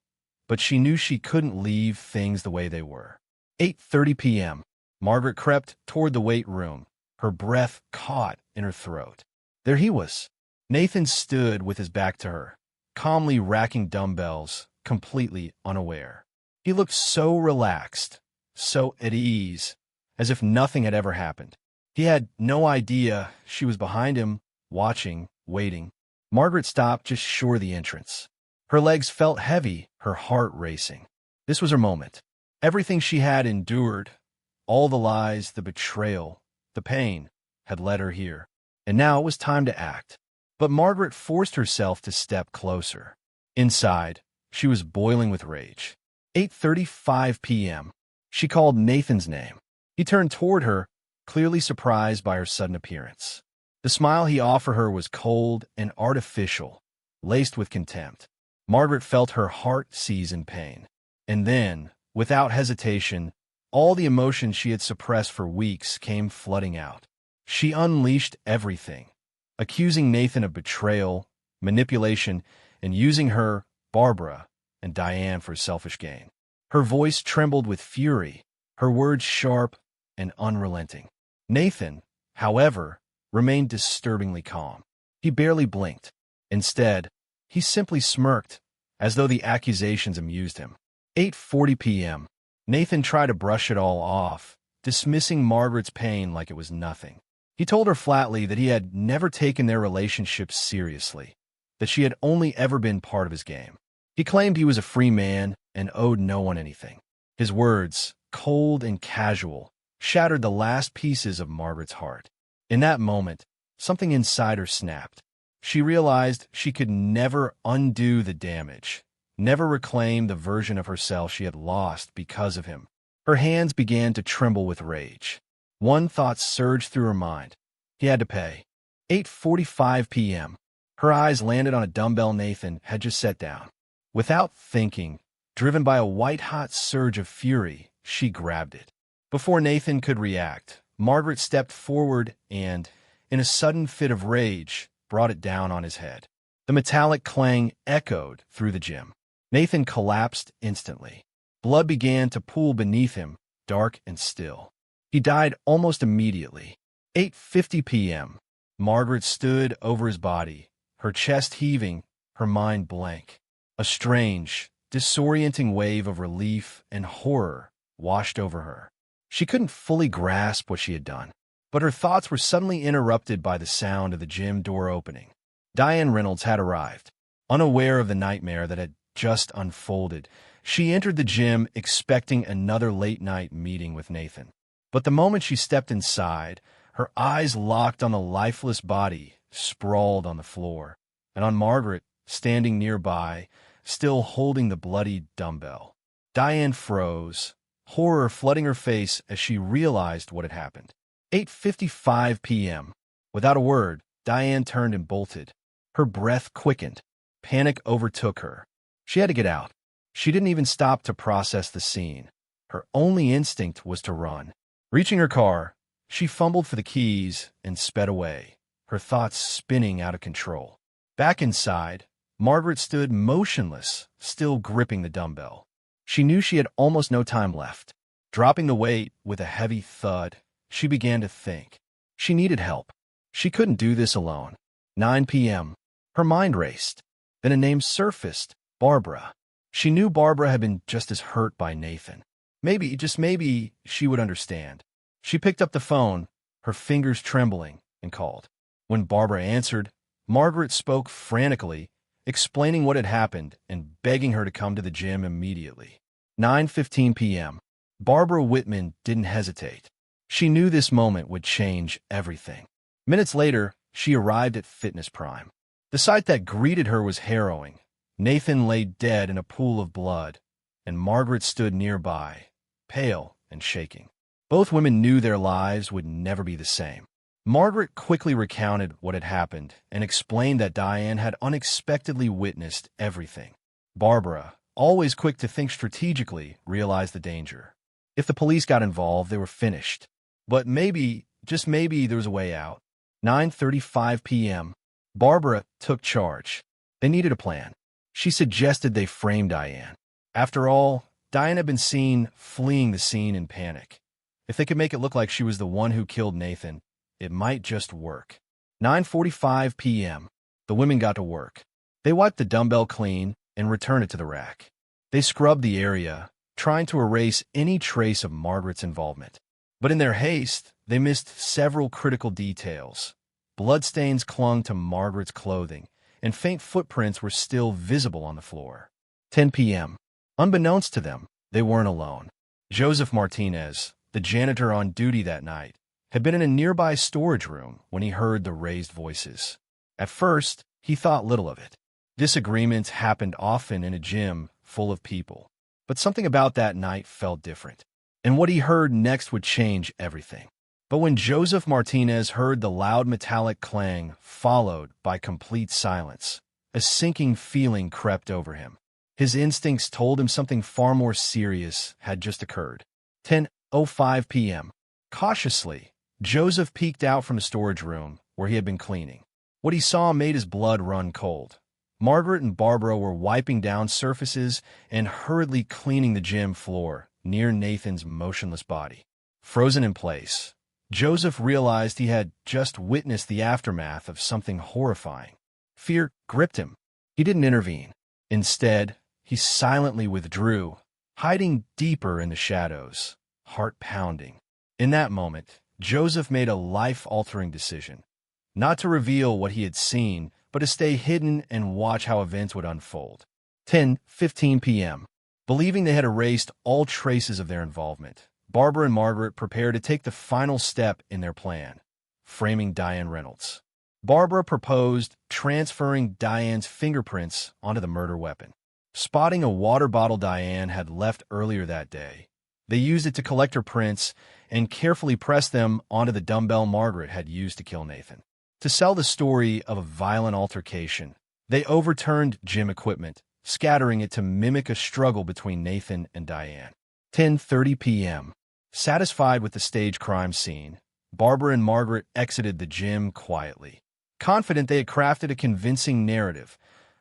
but she knew she couldn't leave things the way they were. 8:30 p.m. Margaret crept toward the weight room, her breath caught in her throat. There he was. Nathan stood with his back to her, calmly racking dumbbells, completely unaware. He looked so relaxed, so at ease, as if nothing had ever happened. He had no idea she was behind him, watching, waiting. Margaret stopped just short of the entrance. Her legs felt heavy, her heart racing. This was her moment. Everything she had endured, all the lies, the betrayal, the pain, had led her here. and now it was time to act. But Margaret forced herself to step closer. Inside, she was boiling with rage. 8:35 p.m. She called Nathan's name. He turned toward her, clearly surprised by her sudden appearance. The smile he offered her was cold and artificial, laced with contempt. Margaret felt her heart seize in pain. And then, without hesitation, all the emotions she had suppressed for weeks came flooding out. She unleashed everything, accusing Nathan of betrayal, manipulation, and using her, Barbara, and Diane for selfish gain. Her voice trembled with fury, her words sharp and unrelenting. Nathan, however, remained disturbingly calm. He barely blinked. Instead, he simply smirked, as though the accusations amused him. 8:40 p.m. Nathan tried to brush it all off, dismissing Margaret's pain like it was nothing. He told her flatly that he had never taken their relationship seriously, that she had only ever been part of his game. He claimed he was a free man and owed no one anything. His words, cold and casual, shattered the last pieces of Margaret's heart. In that moment, something inside her snapped. She realized she could never undo the damage, never reclaim the version of herself she had lost because of him. Her hands began to tremble with rage. One thought surged through her mind. He had to pay. 8:45 p.m. Her eyes landed on a dumbbell Nathan had just set down. Without thinking, driven by a white-hot surge of fury, she grabbed it. Before Nathan could react, Margaret stepped forward and, in a sudden fit of rage, brought it down on his head. The metallic clang echoed through the gym. Nathan collapsed instantly. Blood began to pool beneath him, dark and still. He died almost immediately. 8:50 p.m. Margaret stood over his body, her chest heaving, her mind blank. A strange, disorienting wave of relief and horror washed over her. She couldn't fully grasp what she had done, but her thoughts were suddenly interrupted by the sound of the gym door opening. Diane Reynolds had arrived. Unaware of the nightmare that had just unfolded, she entered the gym expecting another late-night meeting with Nathan. But the moment she stepped inside, her eyes locked on the lifeless body sprawled on the floor, and on Margaret, standing nearby, still holding the bloody dumbbell. Diane froze, horror flooding her face as she realized what had happened. 8:55 p.m. Without a word, Diane turned and bolted. Her breath quickened. Panic overtook her. She had to get out. She didn't even stop to process the scene. Her only instinct was to run. Reaching her car, she fumbled for the keys and sped away, her thoughts spinning out of control. Back inside, Margaret stood motionless, still gripping the dumbbell. She knew she had almost no time left. Dropping the weight with a heavy thud, she began to think. She needed help. She couldn't do this alone. 9 p.m. Her mind raced. Then a name surfaced, Barbara. She knew Barbara had been just as hurt by Nathan. Maybe, just maybe, she would understand. She picked up the phone, her fingers trembling, and called. When Barbara answered, Margaret spoke frantically, explaining what had happened and begging her to come to the gym immediately. 9:15 p.m. Barbara Whitman didn't hesitate. She knew this moment would change everything. Minutes later, she arrived at Fitness Prime. The sight that greeted her was harrowing. Nathan lay dead in a pool of blood, and Margaret stood nearby, pale and shaking. Both women knew their lives would never be the same. Margaret quickly recounted what had happened and explained that Diane had unexpectedly witnessed everything. Barbara, always quick to think strategically, realized the danger. If the police got involved, they were finished. But maybe, just maybe, there was a way out. 9:35 p.m. Barbara took charge. They needed a plan. She suggested they frame Diane. After all, Diane had been seen fleeing the scene in panic. If they could make it look like she was the one who killed Nathan, it might just work. 9:45 p.m. The women got to work. They wiped the dumbbell clean and returned it to the rack. They scrubbed the area, trying to erase any trace of Margaret's involvement. But in their haste, they missed several critical details. Bloodstains clung to Margaret's clothing, and faint footprints were still visible on the floor. 10 p.m. Unbeknownst to them, they weren't alone. Joseph Martinez, the janitor on duty that night, had been in a nearby storage room when he heard the raised voices. At first, he thought little of it. Disagreements happened often in a gym full of people. But something about that night felt different. And what he heard next would change everything. But when Joseph Martinez heard the loud metallic clang followed by complete silence, a sinking feeling crept over him. His instincts told him something far more serious had just occurred. 10:05 p.m. Cautiously, Joseph peeked out from the storage room where he had been cleaning. What he saw made his blood run cold. Margaret and Barbara were wiping down surfaces and hurriedly cleaning the gym floor near Nathan's motionless body. Frozen in place, Joseph realized he had just witnessed the aftermath of something horrifying. Fear gripped him. He didn't intervene. Instead, he silently withdrew, hiding deeper in the shadows, heart pounding. In that moment, Joseph made a life-altering decision. Not to reveal what he had seen, but to stay hidden and watch how events would unfold. 10:15 p.m. Believing they had erased all traces of their involvement, Barbara and Margaret prepared to take the final step in their plan, framing Diane Reynolds. Barbara proposed transferring Diane's fingerprints onto the murder weapon. Spotting a water bottle Diane had left earlier that day, they used it to collect her prints and carefully press them onto the dumbbell Margaret had used to kill Nathan. To sell the story of a violent altercation, they overturned gym equipment, scattering it to mimic a struggle between Nathan and Diane. 10:30 p.m. Satisfied with the staged crime scene, Barbara and Margaret exited the gym quietly, confident they had crafted a convincing narrative,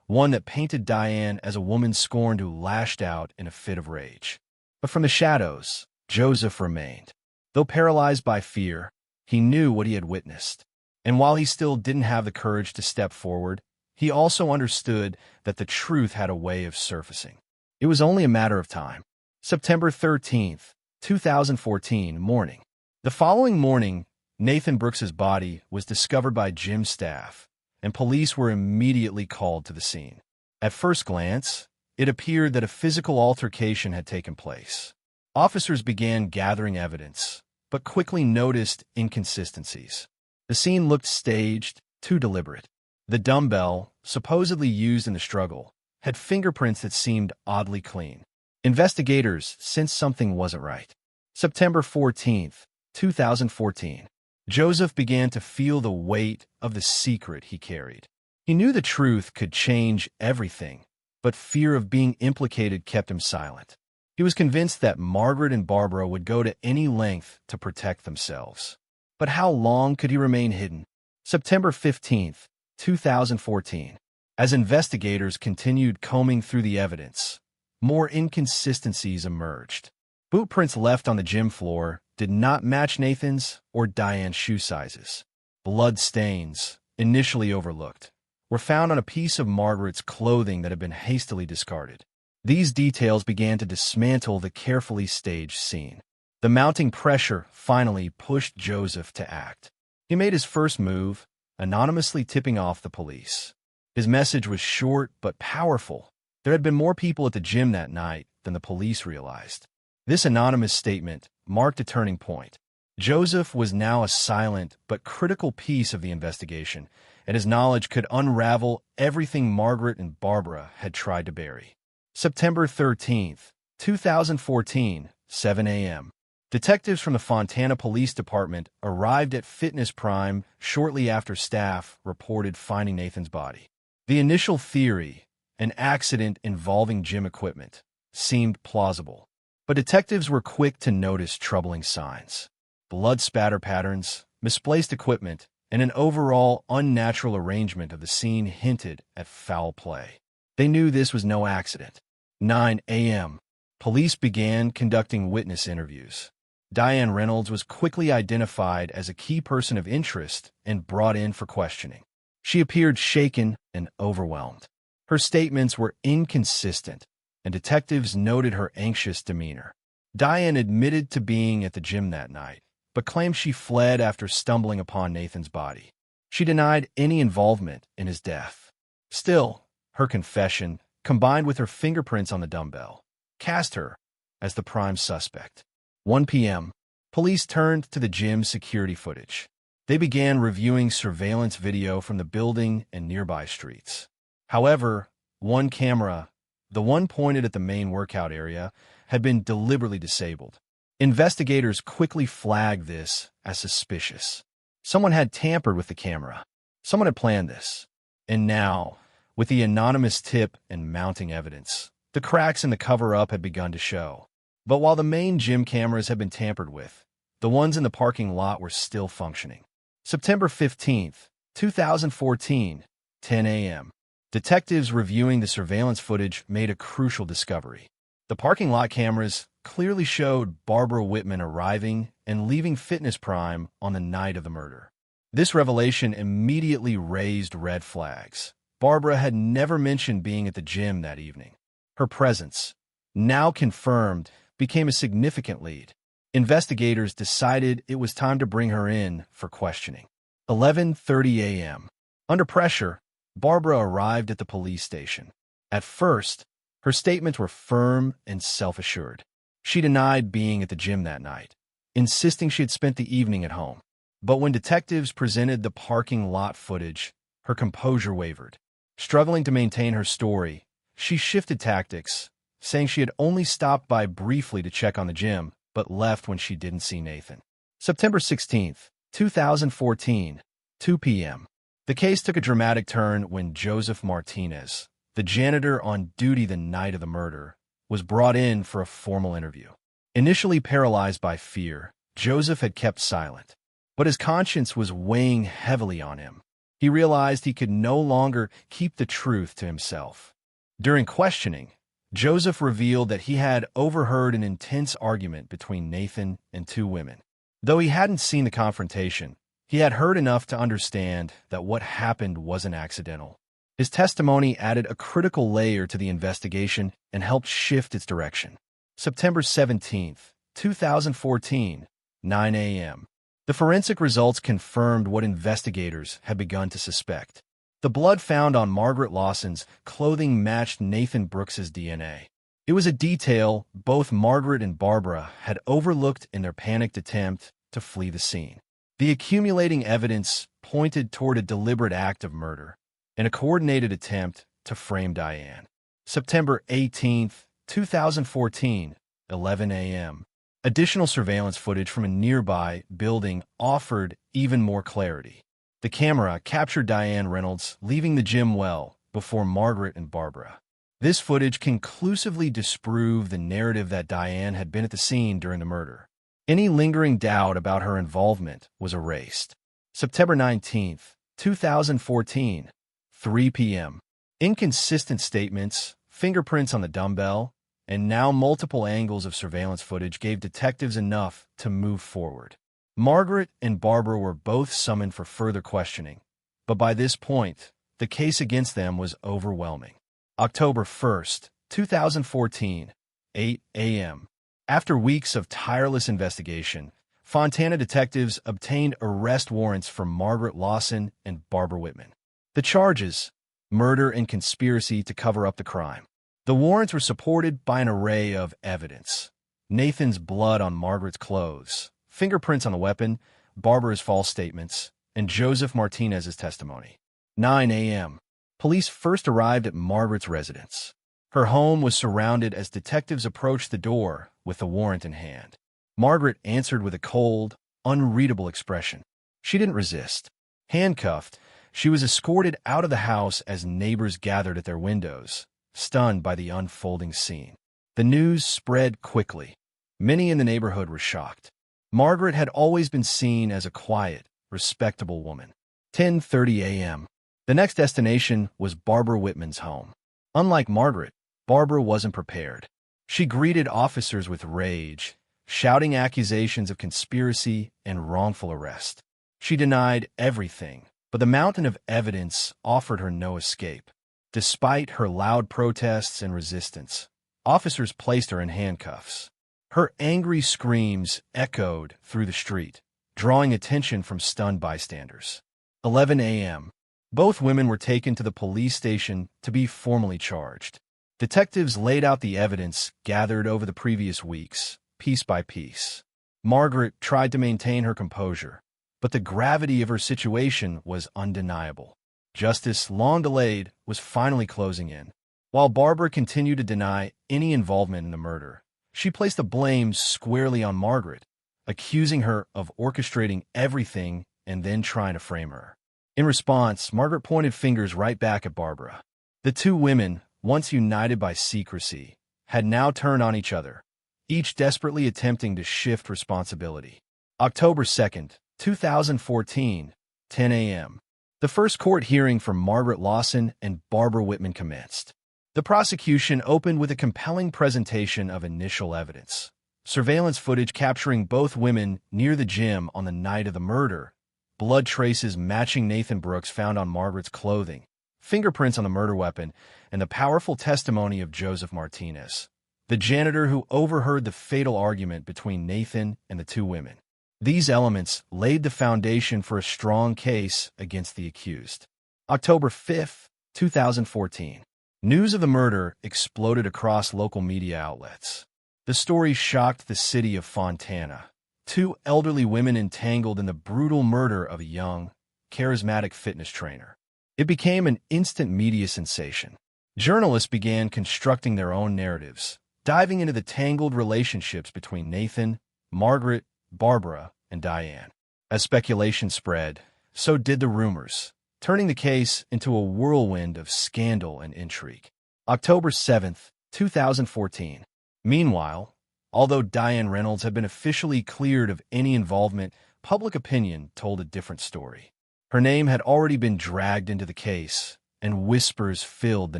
one that painted Diane as a woman scorned who lashed out in a fit of rage. But from the shadows, Joseph remained. Though paralyzed by fear, he knew what he had witnessed. And while he still didn't have the courage to step forward, he also understood that the truth had a way of surfacing. It was only a matter of time. September 13th, 2014 morning. The following morning, Nathan Brooks's body was discovered by gym staff, and police were immediately called to the scene. At first glance, it appeared that a physical altercation had taken place. Officers began gathering evidence, but quickly noticed inconsistencies. The scene looked staged, too deliberate. The dumbbell, supposedly used in the struggle, had fingerprints that seemed oddly clean. Investigators sensed something wasn't right. September 14th, 2014. Joseph began to feel the weight of the secret he carried. He knew the truth could change everything, but fear of being implicated kept him silent. He was convinced that Margaret and Barbara would go to any length to protect themselves. But how long could he remain hidden? September 15th, 2014. As investigators continued combing through the evidence, more inconsistencies emerged. Boot prints left on the gym floor did not match Nathan's or Diane's shoe sizes. Blood stains, initially overlooked, were found on a piece of Margaret's clothing that had been hastily discarded. These details began to dismantle the carefully staged scene. The mounting pressure finally pushed Joseph to act. He made his first move, anonymously tipping off the police. His message was short but powerful. There had been more people at the gym that night than the police realized. This anonymous statement marked a turning point. Joseph was now a silent but critical piece of the investigation, and his knowledge could unravel everything Margaret and Barbara had tried to bury. September 13th, 2014, 7 a.m. Detectives from the Fontana Police Department arrived at Fitness Prime shortly after staff reported finding Nathan's body. The initial theory, an accident involving gym equipment, seemed plausible. But detectives were quick to notice troubling signs. Blood spatter patterns, misplaced equipment, and an overall unnatural arrangement of the scene hinted at foul play. They knew this was no accident. 9 a.m. Police began conducting witness interviews. Diane Reynolds was quickly identified as a key person of interest and brought in for questioning. She appeared shaken and overwhelmed. Her statements were inconsistent, and detectives noted her anxious demeanor. Diane admitted to being at the gym that night, but claimed she fled after stumbling upon Nathan's body. She denied any involvement in his death. Still, her confession, combined with her fingerprints on the dumbbell, cast her as the prime suspect. 1 p.m. Police turned to the gym's security footage. They began reviewing surveillance video from the building and nearby streets. However, one camera, the one pointed at the main workout area, had been deliberately disabled. Investigators quickly flagged this as suspicious. Someone had tampered with the camera. Someone had planned this. And now, with the anonymous tip and mounting evidence, the cracks in the cover-up had begun to show. But while the main gym cameras had been tampered with, the ones in the parking lot were still functioning. September 15, 2014, 10 a.m. Detectives reviewing the surveillance footage made a crucial discovery. The parking lot cameras clearly showed Barbara Whitman arriving and leaving Fitness Prime on the night of the murder. This revelation immediately raised red flags. Barbara had never mentioned being at the gym that evening. Her presence, now confirmed, became a significant lead. Investigators decided it was time to bring her in for questioning. 11:30 a.m. Under pressure, Barbara arrived at the police station. At first, her statements were firm and self-assured. She denied being at the gym that night, insisting she had spent the evening at home. But when detectives presented the parking lot footage, her composure wavered. Struggling to maintain her story, she shifted tactics, saying she had only stopped by briefly to check on the gym, but left when she didn't see Nathan. September 16, 2014, 2 p.m. The case took a dramatic turn when Joseph Martinez, the janitor on duty the night of the murder, was brought in for a formal interview. Initially paralyzed by fear, Joseph had kept silent, but his conscience was weighing heavily on him. He realized he could no longer keep the truth to himself. During questioning, Joseph revealed that he had overheard an intense argument between Nathan and two women. Though he hadn't seen the confrontation, he had heard enough to understand that what happened wasn't accidental. His testimony added a critical layer to the investigation and helped shift its direction. September 17, 2014, 9 a.m. The forensic results confirmed what investigators had begun to suspect. The blood found on Margaret Lawson's clothing matched Nathan Brooks's DNA. It was a detail both Margaret and Barbara had overlooked in their panicked attempt to flee the scene. The accumulating evidence pointed toward a deliberate act of murder and a coordinated attempt to frame Diane. September 18, 2014, 11 a.m. Additional surveillance footage from a nearby building offered even more clarity. The camera captured Diane Reynolds leaving the gym well before Margaret and Barbara. This footage conclusively disproved the narrative that Diane had been at the scene during the murder. Any lingering doubt about her involvement was erased. September 19, 2014, 3 p.m. Inconsistent statements, fingerprints on the dumbbell, and now multiple angles of surveillance footage gave detectives enough to move forward. Margaret and Barbara were both summoned for further questioning, but by this point, the case against them was overwhelming. October 1, 2014, 8 a.m. After weeks of tireless investigation, Fontana detectives obtained arrest warrants for Margaret Lawson and Barbara Whitman. The charges: murder and conspiracy to cover up the crime. The warrants were supported by an array of evidence: Nathan's blood on Margaret's clothes, fingerprints on the weapon, Barbara's false statements, and Joseph Martinez's testimony. 9 a.m. Police first arrived at Margaret's residence. Her home was surrounded as detectives approached the door with the warrant in hand. Margaret answered with a cold, unreadable expression. She didn't resist. Handcuffed, she was escorted out of the house as neighbors gathered at their windows, stunned by the unfolding scene. The news spread quickly. Many in the neighborhood were shocked. Margaret had always been seen as a quiet, respectable woman. 10:30 a.m. The next destination was Barbara Whitman's home. Unlike Margaret, Barbara wasn't prepared. She greeted officers with rage, shouting accusations of conspiracy and wrongful arrest. She denied everything, but the mountain of evidence offered her no escape. Despite her loud protests and resistance, officers placed her in handcuffs. Her angry screams echoed through the street, drawing attention from stunned bystanders. 11 a.m. Both women were taken to the police station to be formally charged. Detectives laid out the evidence gathered over the previous weeks, piece by piece. Margaret tried to maintain her composure, but the gravity of her situation was undeniable. Justice, long delayed, was finally closing in. While Barbara continued to deny any involvement in the murder, she placed the blame squarely on Margaret, accusing her of orchestrating everything and then trying to frame her. In response, Margaret pointed fingers right back at Barbara. The two women, once united by secrecy, had now turned on each other, each desperately attempting to shift responsibility. October 2nd, 2014, 10 a.m. The first court hearing for Margaret Lawson and Barbara Whitman commenced. The prosecution opened with a compelling presentation of initial evidence. Surveillance footage capturing both women near the gym on the night of the murder, blood traces matching Nathan Brooks found on Margaret's clothing, fingerprints on the murder weapon, and the powerful testimony of Joseph Martinez, the janitor who overheard the fatal argument between Nathan and the two women. These elements laid the foundation for a strong case against the accused. October 5th, 2014. News of the murder exploded across local media outlets. The story shocked the city of Fontana. Two elderly women entangled in the brutal murder of a young, charismatic fitness trainer. It became an instant media sensation. Journalists began constructing their own narratives, diving into the tangled relationships between Nathan, Margaret, Barbara, and Diane. As speculation spread, so did the rumors, turning the case into a whirlwind of scandal and intrigue. October 7th, 2014. Meanwhile, although Diane Reynolds had been officially cleared of any involvement, public opinion told a different story. Her name had already been dragged into the case, and whispers filled the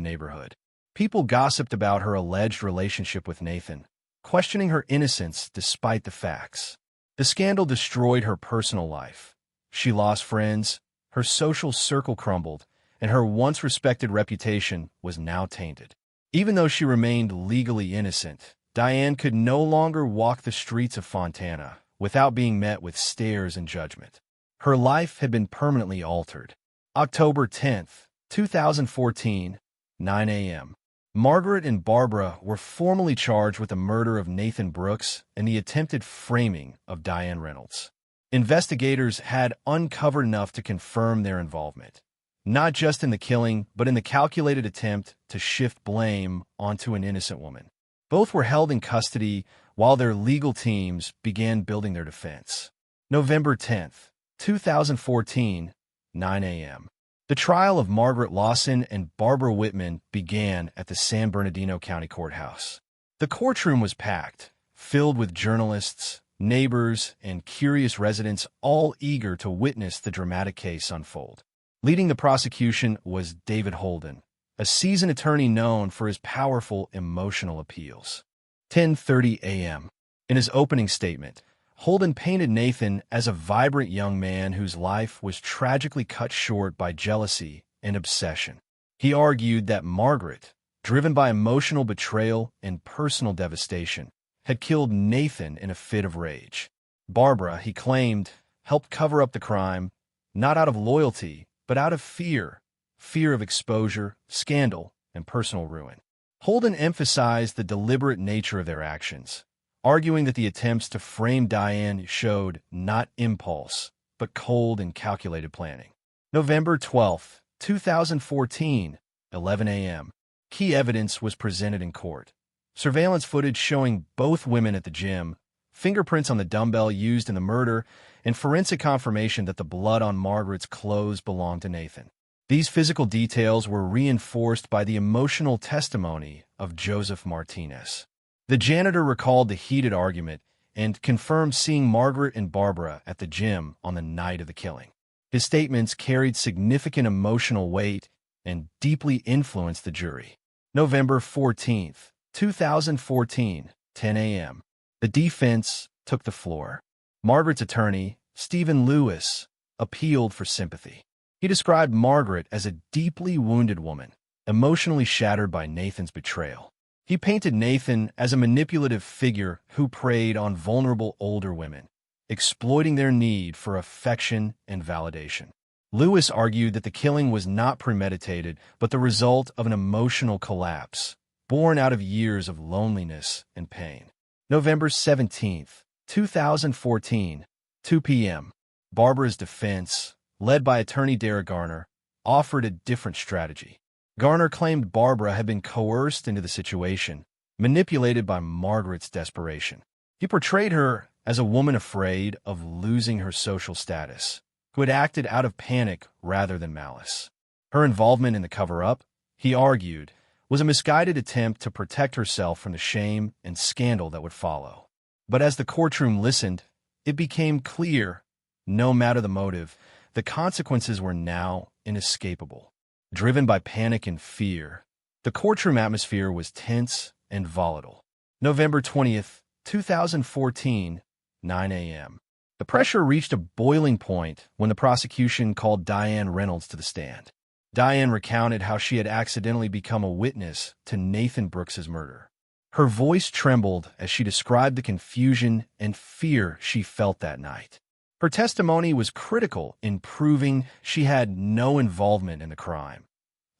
neighborhood. People gossiped about her alleged relationship with Nathan, questioning her innocence despite the facts. The scandal destroyed her personal life. She lost friends, her social circle crumbled, and her once respected reputation was now tainted. Even though she remained legally innocent, Diane could no longer walk the streets of Fontana without being met with stares and judgment. Her life had been permanently altered. October 10th, 2014, 9 a.m. Margaret and Barbara were formally charged with the murder of Nathan Brooks and the attempted framing of Diane Reynolds. Investigators had uncovered enough to confirm their involvement, not just in the killing, but in the calculated attempt to shift blame onto an innocent woman. Both were held in custody while their legal teams began building their defense. November 10th, 2014, 9 a.m. The trial of Margaret Lawson and Barbara Whitman began at the San Bernardino County Courthouse. The courtroom was packed, filled with journalists, neighbors, and curious residents, all eager to witness the dramatic case unfold. Leading the prosecution was David Holden, a seasoned attorney known for his powerful emotional appeals. 10:30 a.m. In his opening statement, Holden painted Nathan as a vibrant young man whose life was tragically cut short by jealousy and obsession. He argued that Margaret, driven by emotional betrayal and personal devastation, had killed Nathan in a fit of rage. Barbara, he claimed, helped cover up the crime, not out of loyalty, but out of fear of exposure, scandal, and personal ruin. Holden emphasized the deliberate nature of their actions, arguing that the attempts to frame Diane showed not impulse, but cold and calculated planning. November 12th, 2014, 11 a.m. Key evidence was presented in court. Surveillance footage showing both women at the gym, fingerprints on the dumbbell used in the murder, and forensic confirmation that the blood on Margaret's clothes belonged to Nathan. These physical details were reinforced by the emotional testimony of Joseph Martinez. The janitor recalled the heated argument and confirmed seeing Margaret and Barbara at the gym on the night of the killing. His statements carried significant emotional weight and deeply influenced the jury. November 14th, 2014, 10 a.m. The defense took the floor. Margaret's attorney, Stephen Lewis, appealed for sympathy. He described Margaret as a deeply wounded woman, emotionally shattered by Nathan's betrayal. He painted Nathan as a manipulative figure who preyed on vulnerable older women, exploiting their need for affection and validation. Lewis argued that the killing was not premeditated, but the result of an emotional collapse, born out of years of loneliness and pain. November 17th, 2014, 2 p.m. Barbara's defense, led by attorney Derek Garner, offered a different strategy. Garner claimed Barbara had been coerced into the situation, manipulated by Margaret's desperation. He portrayed her as a woman afraid of losing her social status, who had acted out of panic rather than malice. Her involvement in the cover-up, he argued, was a misguided attempt to protect herself from the shame and scandal that would follow. But as the courtroom listened, it became clear, no matter the motive, the consequences were now inescapable. Driven by panic and fear, the courtroom atmosphere was tense and volatile. November 20th, 2014, 9 a.m. The pressure reached a boiling point when the prosecution called Diane Reynolds to the stand. Diane recounted how she had accidentally become a witness to Nathan Brooks's murder. Her voice trembled as she described the confusion and fear she felt that night. Her testimony was critical in proving she had no involvement in the crime,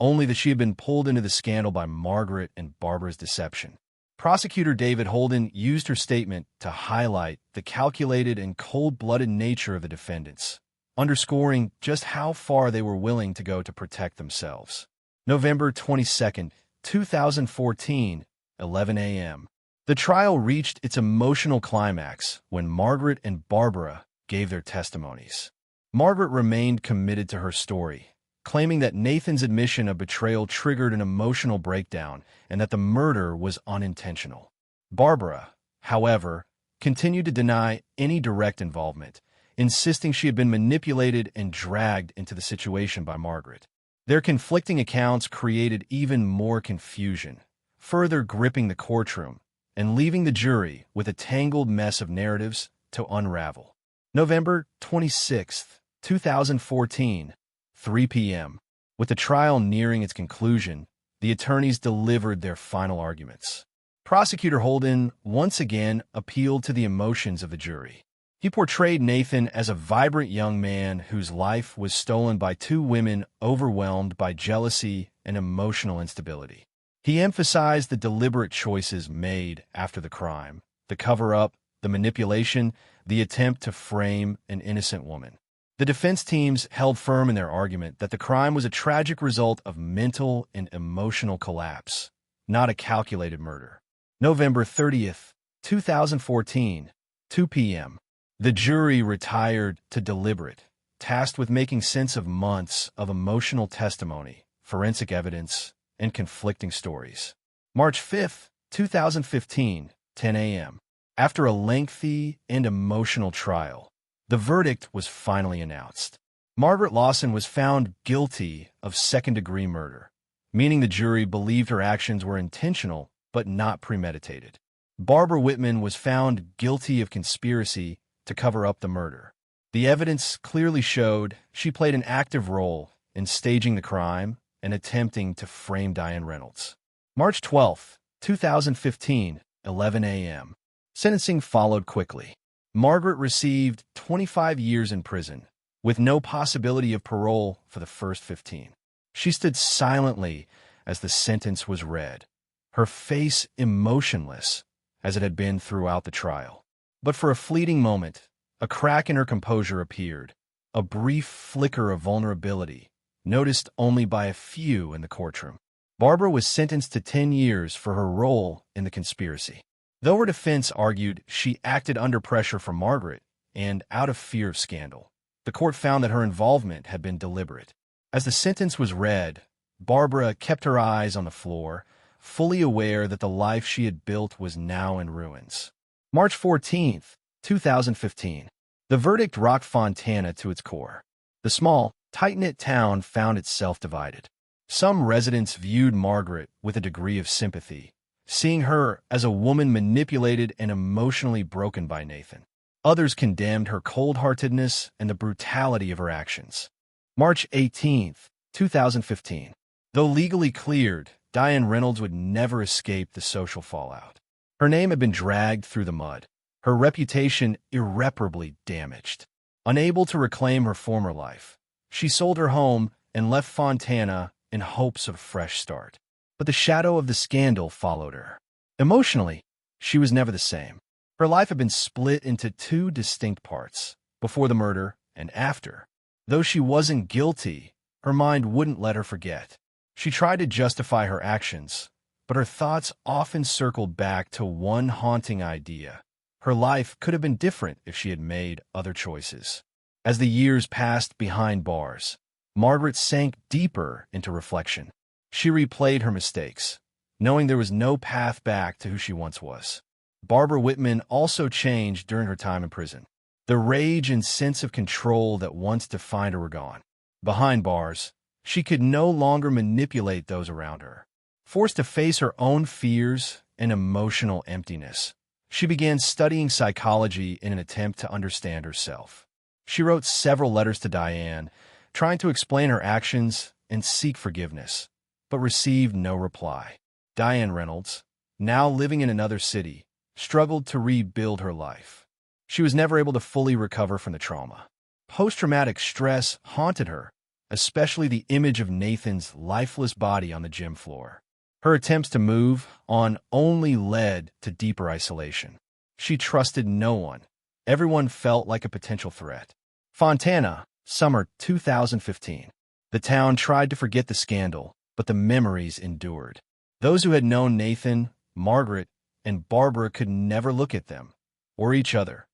only that she had been pulled into the scandal by Margaret and Barbara's deception. Prosecutor David Holden used her statement to highlight the calculated and cold-blooded nature of the defendants, underscoring just how far they were willing to go to protect themselves. November 22, 2014, 11 a.m. The trial reached its emotional climax when Margaret and Barbara gave their testimonies. Margaret remained committed to her story, claiming that Nathan's admission of betrayal triggered an emotional breakdown and that the murder was unintentional. Barbara, however, continued to deny any direct involvement, insisting she had been manipulated and dragged into the situation by Margaret. Their conflicting accounts created even more confusion, further gripping the courtroom and leaving the jury with a tangled mess of narratives to unravel. November 26, 2014, 3 p.m. With the trial nearing its conclusion, the attorneys delivered their final arguments. Prosecutor Holden once again appealed to the emotions of the jury. He portrayed Nathan as a vibrant young man whose life was stolen by two women overwhelmed by jealousy and emotional instability. He emphasized the deliberate choices made after the crime, the cover-up, the manipulation, the attempt to frame an innocent woman. The defense teams held firm in their argument that the crime was a tragic result of mental and emotional collapse, not a calculated murder. November 30th, 2014, 2 p.m. The jury retired to deliberate, tasked with making sense of months of emotional testimony, forensic evidence, and conflicting stories. March 5th, 2015, 10 a.m. After a lengthy and emotional trial, the verdict was finally announced. Margaret Lawson was found guilty of second-degree murder, meaning the jury believed her actions were intentional but not premeditated. Barbara Whitman was found guilty of conspiracy to cover up the murder. The evidence clearly showed she played an active role in staging the crime and attempting to frame Diane Reynolds. March 12, 2015, 11 a.m. Sentencing followed quickly. Margaret received 25 years in prison, with no possibility of parole for the first 15. She stood silently as the sentence was read, her face emotionless as it had been throughout the trial. But for a fleeting moment, a crack in her composure appeared, a brief flicker of vulnerability, noticed only by a few in the courtroom. Barbara was sentenced to 10 years for her role in the conspiracy. Though her defense argued she acted under pressure from Margaret and out of fear of scandal, the court found that her involvement had been deliberate. As the sentence was read, Barbara kept her eyes on the floor, fully aware that the life she had built was now in ruins. March 14, 2015. The verdict rocked Fontana to its core. The small, tight-knit town found itself divided. Some residents viewed Margaret with a degree of sympathy, seeing her as a woman manipulated and emotionally broken by Nathan. Others condemned her cold-heartedness and the brutality of her actions. March 18, 2015. Though legally cleared, Diane Reynolds would never escape the social fallout. Her name had been dragged through the mud, her reputation irreparably damaged. Unable to reclaim her former life, she sold her home and left Fontana in hopes of a fresh start. But the shadow of the scandal followed her. Emotionally, she was never the same. Her life had been split into two distinct parts, before the murder and after. Though she wasn't guilty, her mind wouldn't let her forget. She tried to justify her actions, but her thoughts often circled back to one haunting idea. Her life could have been different if she had made other choices. As the years passed behind bars, Margaret sank deeper into reflection. She replayed her mistakes, knowing there was no path back to who she once was. Barbara Whitman also changed during her time in prison. The rage and sense of control that once defined her were gone. Behind bars, she could no longer manipulate those around her. Forced to face her own fears and emotional emptiness, she began studying psychology in an attempt to understand herself. She wrote several letters to Diane, trying to explain her actions and seek forgiveness, but received no reply. Diane Reynolds, now living in another city, struggled to rebuild her life. She was never able to fully recover from the trauma. Post-traumatic stress haunted her, especially the image of Nathan's lifeless body on the gym floor. Her attempts to move on only led to deeper isolation. She trusted no one. Everyone felt like a potential threat. Fontana, summer 2015. The town tried to forget the scandal, but the memories endured. Those who had known Nathan, Margaret, and Barbara could never look at them, or each other,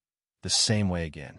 the same way again.